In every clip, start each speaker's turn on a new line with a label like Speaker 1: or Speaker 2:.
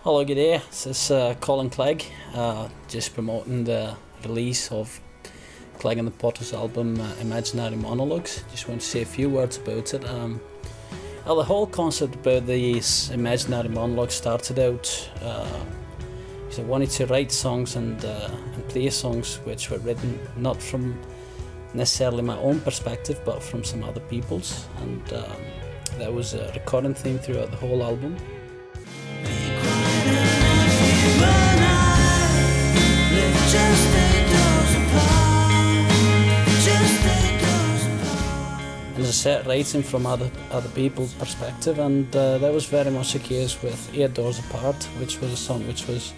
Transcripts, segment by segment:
Speaker 1: Hello, good day. This is Clegg, just promoting the release of Clegg and the Potter's album Imaginary Monologues. Just want to say a few words about it. Well, the whole concept about these imaginary monologues started out because I wanted to write songs and play songs which were written not from necessarily my own perspective but from some other people's, and that was a recurring theme throughout the whole album. As I said, writing from other people's perspective, and that was very much the case with 8 Doors Apart, which was a song which was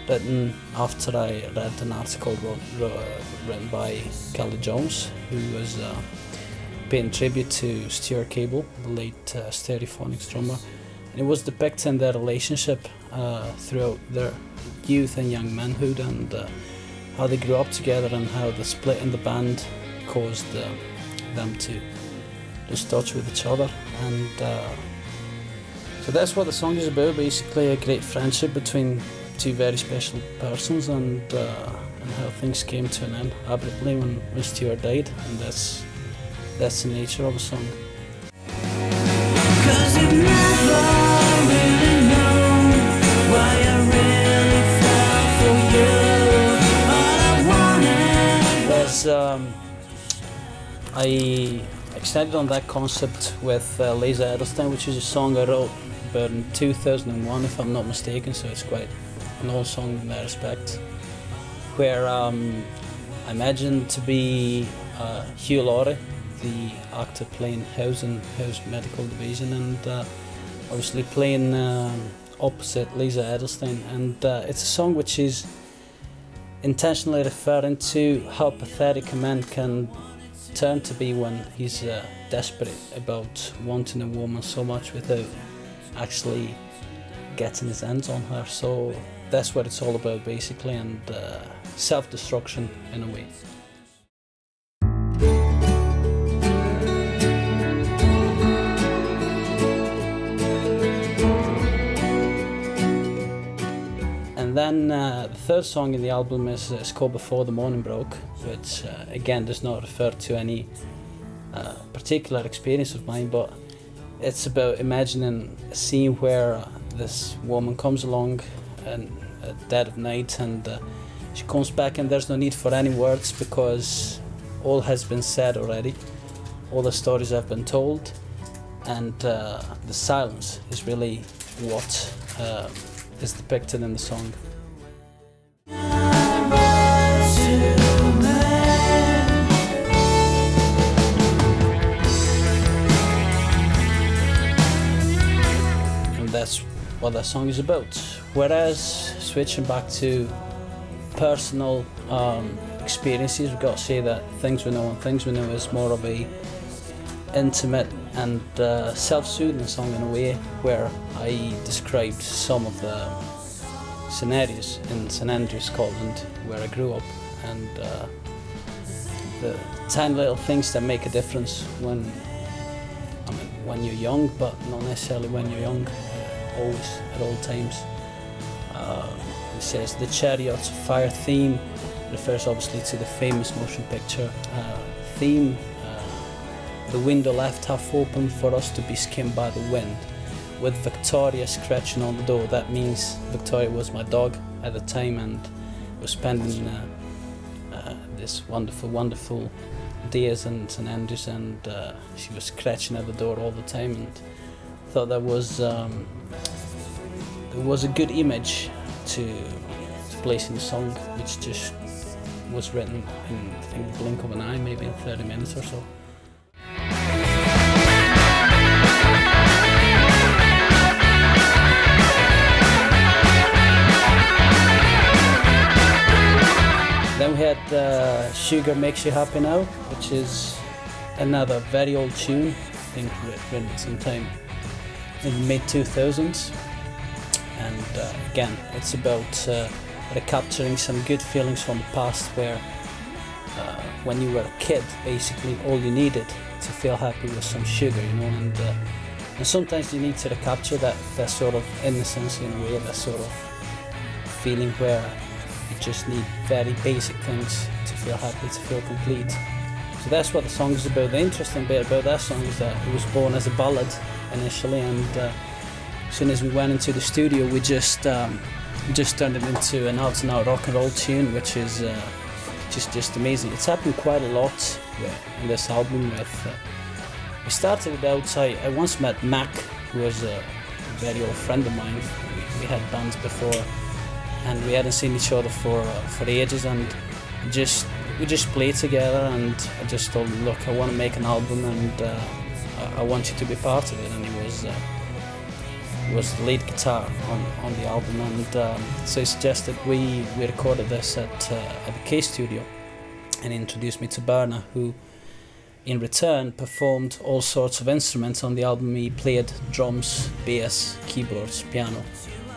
Speaker 1: written after I read an article written by Kelly Jones, who was paying tribute to Stuart Cable, the late Stereophonics drummer, and it was depicting their relationship throughout their youth and young manhood, and how they grew up together and how the split in the band caused them to lose touch with each other. And so that's what the song is about, basically a great friendship between two very special persons, and how things came to an end abruptly when Stuart died, and that's the nature of a song. 'Cause you never really know why I really fell for you. All I wanted was I extended on that concept with Lisa Edelstein, which is a song I wrote about in 2001, if I'm not mistaken, so it's quite an old song in that respect, where I imagined to be Hugh Laurie, the actor playing House in House Medical Division, and obviously playing opposite Lisa Edelstein. And it's a song which is intentionally referring to how pathetic a man can turn to be when he's desperate about wanting a woman so much without actually getting his hands on her. So that's what it's all about, basically, and self-destruction in a way. And then the third song in the album is called Before the Morning Broke, which again does not refer to any particular experience of mine, but it's about imagining a scene where this woman comes along at dead of night, and she comes back, and there's no need for any words because all has been said already, all the stories have been told, and the silence is really what is depicted in the song. And that's what that song is about. Whereas switching back to personal experiences, we've got to say that Things We Know and Things We Know is more of a intimate and self-soothing song in a way, where I described some of the scenarios in St Andrews, Scotland, where I grew up, and the tiny little things that make a difference when you're young, but not necessarily when you're young, always, at all times. It says the Chariots of Fire theme refers obviously to the famous motion picture theme. The window left half open for us to be skimmed by the wind, with Victoria scratching on the door. That means Victoria was my dog at the time, and was spending this wonderful days in St Andrews, and she was scratching at the door all the time, and I thought that was a good image to place in the song, which just was written in, I think, the blink of an eye, maybe in 30 minutes or so. Then we had Sugar Makes You Happy Now, which is another very old tune, I think written sometime in the mid-2000s. And again, it's about recapturing some good feelings from the past, where when you were a kid, basically all you needed to feel happy was some sugar, you know, and And sometimes you need to recapture that sort of innocence in a way, that sort of feeling where you just need very basic things to feel happy, to feel complete. So that's what the song is about. The interesting bit about that song is that it was born as a ballad initially, and as soon as we went into the studio, we just turned it into an out-and-out rock and roll tune, which is just amazing. It's happened quite a lot in this album. We started it out. I once met Mac, who was a very old friend of mine. We had bands before, and we hadn't seen each other for ages, and we just played together. And I just told him, look, I want to make an album, and I want you to be part of it. And he was the lead guitar on the album, and so he suggested we recorded this at the K Studio, and he introduced me to Berna, who in return performed all sorts of instruments on the album. He played drums, bass, keyboards, piano,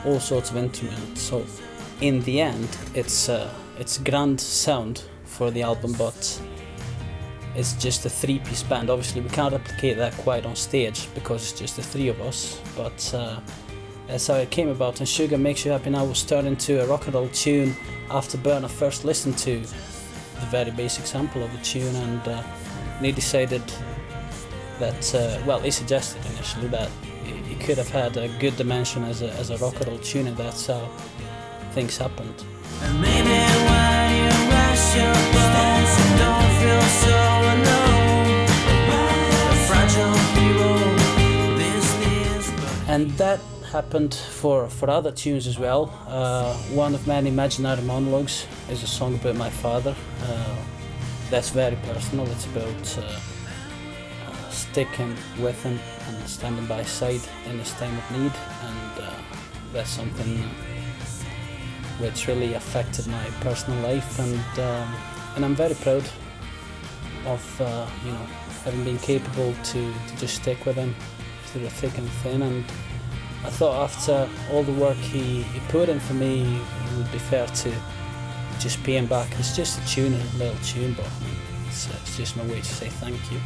Speaker 1: all sorts of instruments. So in the end, it's a grand sound for the album, but it's just a three-piece band. Obviously we can't replicate that quite on stage because it's just the three of us, but that's how it came about. And Sugar Makes You Happy Now was turned into a rock and roll tune after Berna first listened to the very basic sample of the tune, and he decided that, well, he suggested initially that it could have had a good dimension as a rock and roll tune, and that's how things happened.
Speaker 2: And maybe when you rest your bones, you don't feel so alone. A fragile hero, business.
Speaker 1: And that happened for other tunes as well. One of many imaginary monologues is a song about my father. That's very personal. It's about sticking with him and standing by his side in his time of need, and that's something which really affected my personal life, and I'm very proud of having been capable to just stick with him through the thick and thin. And I thought after all the work he put in for me, it would be fair to just pay him back. It's just a tune, a little tune, but it's just my way to say thank you.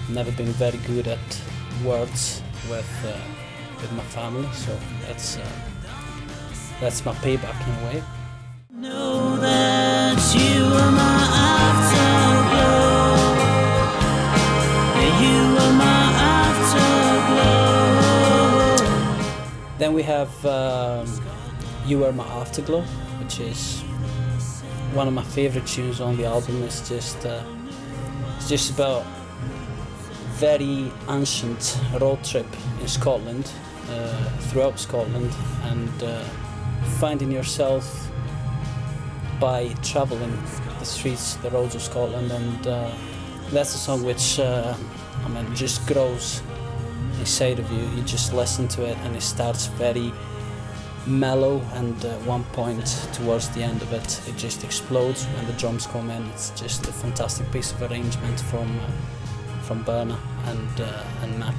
Speaker 1: I've never been very good at words with my family, so that's my payback in a way.
Speaker 2: Know that you are my afterglow. You are my afterglow.
Speaker 1: Then we have You Are My Afterglow, which is one of my favourite tunes on the album. It's just about very ancient road trip in Scotland, throughout Scotland, and finding yourself by travelling the streets, the roads of Scotland. And that's a song which just grows inside of you. You just listen to it, and it starts very mellow, and at one point towards the end of it, it just explodes when the drums come in. It's just a fantastic piece of arrangement from Berna and Mac.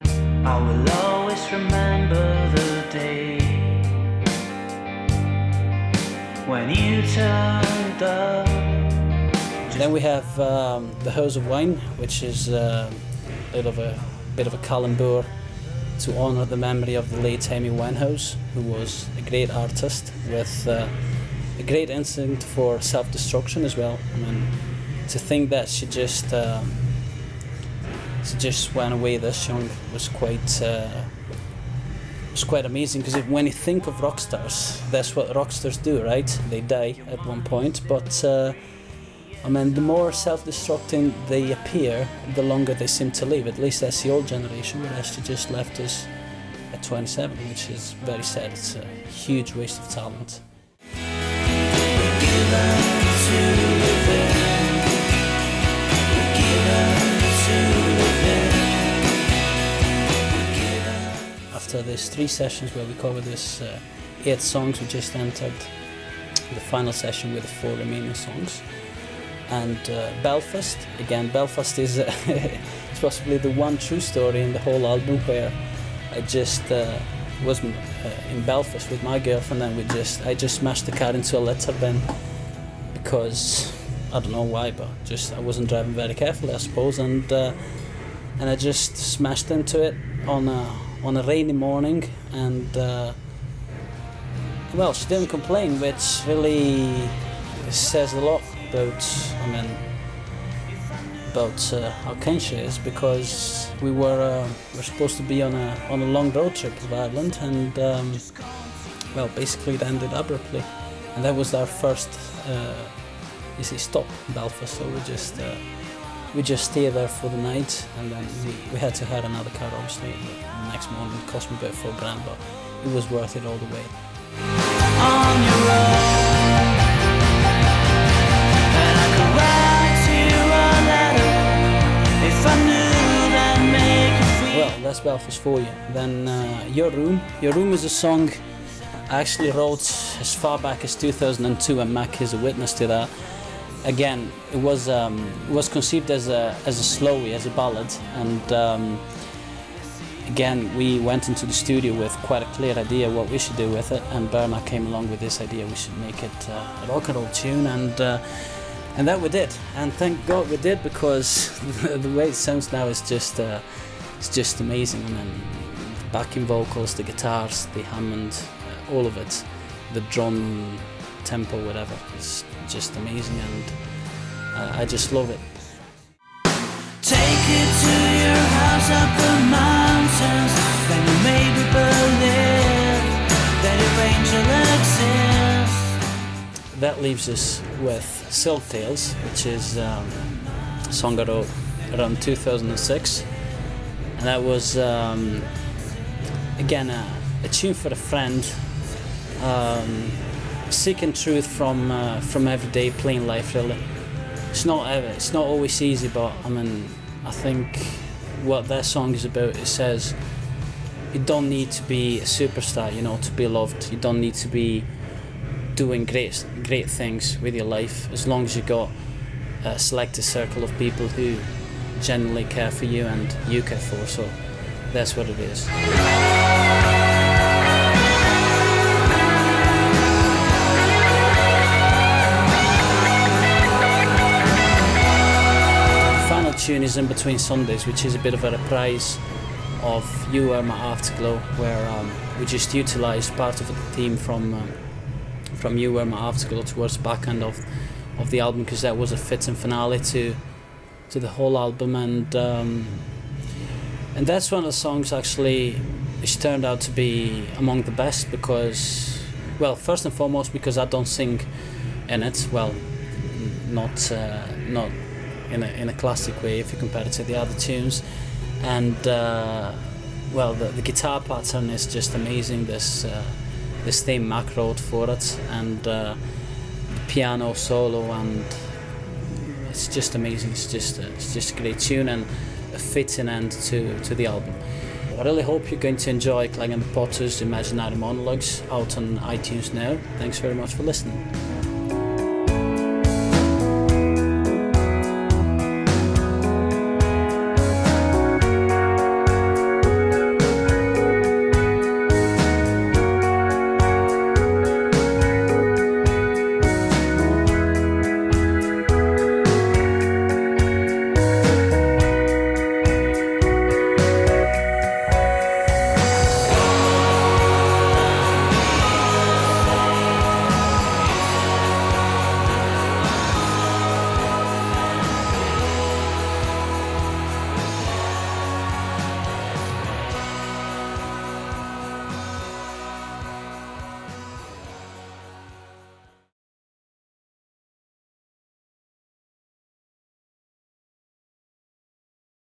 Speaker 2: I will always remember the day when you turned up.
Speaker 1: Then we have The House of Wine, which is a bit of a calembour to honour the memory of the late Amy Winehouse, who was a great artist with a great instinct for self-destruction as well. I mean, to think that she just went away this young was quite amazing, because when you think of rock stars, that's what rock stars do, right? They die at one point, but the more self-destructing they appear, the longer they seem to live. At least that's the old generation, whereas she just left us at 27, which is very sad. It's a huge waste of talent. After these 3 sessions where we covered this 8 songs, we just entered the final session with the 4 remaining songs. And Belfast, again, Belfast is it's possibly the one true story in the whole album where I just was in Belfast with my girlfriend, and I just smashed the car into a litter bin because I don't know why, but I wasn't driving very carefully, I suppose, and and I just smashed into it on a rainy morning, and well, she didn't complain, which really says a lot about, how kind she is, because we were supposed to be on a long road trip of Ireland, and well, basically it ended abruptly, and that was our first stop in Belfast. So we just stayed there for the night, and then we had to hire another car. Obviously, the next morning it cost me about £4,000, but it was worth it all the way.
Speaker 2: On your own, and I could write you a letter if I knew that'd make you feel.
Speaker 1: Well, that's Belfast for you. Then Your Room. Your Room is a song I actually wrote as far back as 2002, and Mac is a witness to that. Again, it was conceived as a slowie, as a ballad, and again, we went into the studio with quite a clear idea what we should do with it, and Bernard came along with this idea we should make it a rock and roll tune, and that we did, and thank God we did, because the way it sounds now is just amazing. I mean, the backing vocals, the guitars, the Hammond, all of it, the drum tempo, whatever, it's just amazing, and I just love it.
Speaker 2: Take it to your house up the mountains, then you maybe believe that your angel exists.
Speaker 1: That leaves us with Silk Tales, which is a song I wrote around 2006, and that was again a tune for a friend, seeking truth from everyday plain life, really. It's not always easy, but I mean, I think what that song is about, it says you don't need to be a superstar, you know, to be loved. You don't need to be doing great things with your life, as long as you got a selected circle of people who genuinely care for you and you care for. So that's what it is. Tune is In Between Sundays, which is a bit of a reprise of You Were My Afterglow, where we just utilised part of the theme from You Were My Afterglow towards the back end of the album, because that was a fitting finale to the whole album, and that's one of the songs actually which turned out to be among the best, because, well, first and foremost because I don't sing in it, well, not in a classic way if you compare it to the other tunes, and well, the guitar pattern is just amazing. This theme Mac wrote for it, and the piano solo, and it's just amazing. It's just a great tune and a fitting end to the album. I really hope you're going to enjoy Clegg and the Potters' Imaginary Monologues, out on iTunes now. Thanks very much for listening.